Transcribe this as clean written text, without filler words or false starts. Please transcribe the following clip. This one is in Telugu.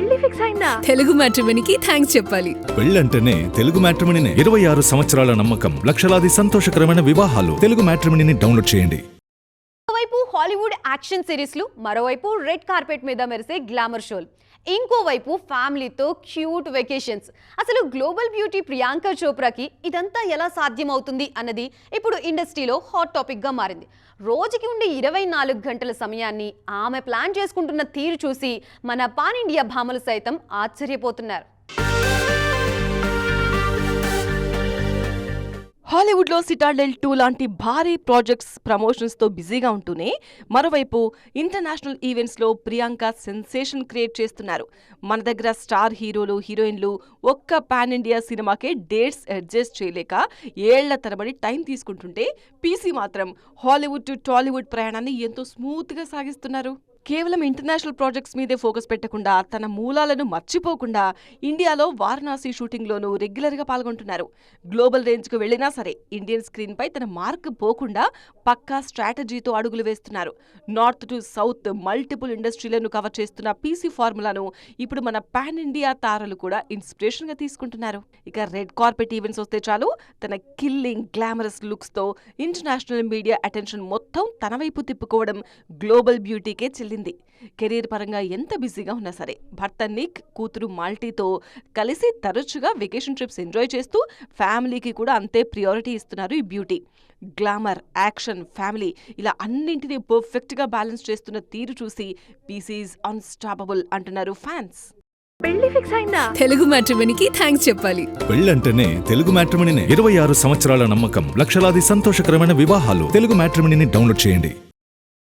పెళ్లి ఫిక్స్ అయిందా? తెలుగు మ్యాట్రిమోనీకి థ్యాంక్స్ చెప్పాలి. పెళ్ళంటేనే తెలుగు మ్యాట్రిమోనీనే. 26 సంవత్సరాల నమ్మకం, లక్షలాది సంతోషకరమైన వివాహాలు. తెలుగు మ్యాట్రిమోనీని డౌన్లోడ్ చేయండి. ఒకవైపు హాలీవుడ్ యాక్షన్ సిరీస్లు, మరోవైపు రెడ్ కార్పెట్ మీద మెరిసే గ్లామర్ షోలు, ఇంకోవైపు ఫ్యామిలీతో క్యూట్ వెకేషన్స్. అసలు గ్లోబల్ బ్యూటీ ప్రియాంక చోప్రాకి ఇదంతా ఎలా సాధ్యమవుతుంది అన్నది ఇప్పుడు ఇండస్ట్రీలో హాట్ టాపిక్గా మారింది. రోజుకి ఉండే 24 గంటల సమయాన్ని ఆమె ప్లాన్ చేసుకుంటున్న తీరు చూసి మన పాన్ ఇండియా భామలు సైతం ఆశ్చర్యపోతున్నారు. హాలీవుడ్లో సిటాడెల్ 2 లాంటి భారీ ప్రాజెక్ట్స్ ప్రమోషన్స్తో బిజీగా ఉంటూనే మరోవైపు ఇంటర్నేషనల్ ఈవెంట్స్లో ప్రియాంక సెన్సేషన్ క్రియేట్ చేస్తున్నారు. మన దగ్గర స్టార్ హీరోలు, హీరోయిన్లు ఒక్క పాన్ ఇండియా సినిమాకే డేట్స్ అడ్జస్ట్ చేయలేక ఏళ్ల తరబడి టైం తీసుకుంటుంటే పీసీ మాత్రం హాలీవుడ్ టు టాలీవుడ్ ప్రయాణాన్ని ఎంతో స్మూత్గా సాగిస్తున్నారు. కేవలం ఇంటర్నేషనల్ ప్రాజెక్ట్స్ మీదే ఫోకస్ పెట్టకుండా తన మూలాలను మర్చిపోకుండా ఇండియాలో వారణాసి షూటింగ్లోనూ రెగ్యులర్గా పాల్గొంటున్నారు. గ్లోబల్ రేంజ్కు వెళ్లినా సరే ఇండియన్ స్క్రీన్పై తన మార్క్ పోకుండా పక్కా స్ట్రాటజీతో అడుగులు వేస్తున్నారు. నార్త్ టు సౌత్ మల్టిపుల్ ఇండస్ట్రీలను కవర్ చేస్తున్న పీసీ ఫార్ములాను ఇప్పుడు మన పాన్ ఇండియా తారలు కూడా ఇన్స్పిరేషన్గా తీసుకుంటున్నారు. ఇక రెడ్ కార్పెట్ ఈవెంట్స్ వస్తే చాలు తన కిల్లింగ్ గ్లామరస్ లుక్స్తో ఇంటర్నేషనల్ మీడియా అటెన్షన్ మొత్తం తన వైపు తిప్పుకోవడం గ్లోబల్ బ్యూటీకే చెల్లింది. కెరీర్ పరంగా ఎంత బిజీగా ఉన్నా సరే భర్త నిక్, కూతురు మాల్టీతో కలిసి తరచుగా వెకేషన్ ట్రిప్స్ ఎంజాయ్ చేస్తూ ఫ్యామిలీకి కూడా అంతే ప్రియారిటీ ఇస్తున్నారు ఈ బ్యూటీ. గ్లామర్, యాక్షన్, ఫ్యామిలీ ఇలా అన్నింటినీ పర్ఫెక్ట్గా బ్యాలెన్స్ చేస్తున్న తీరు చూసి పీసీస్ అన్స్టాపబుల్ అంటున్నారు ఫ్యాన్స్. పెళ్లి ఫిక్స్ అయిందా? తెలుగు మ్యాట్రిమోనీకి థ్యాంక్స్ చెప్పాలి. పెళ్ళంటేనే తెలుగు మ్యాట్రిమోనీనే. 26 సంవత్సరాల నమ్మకం, లక్షలాది సంతోషకరమైన వివాహాలు. తెలుగు మ్యాట్రిమోనీని డౌన్లోడ్ చేయండి.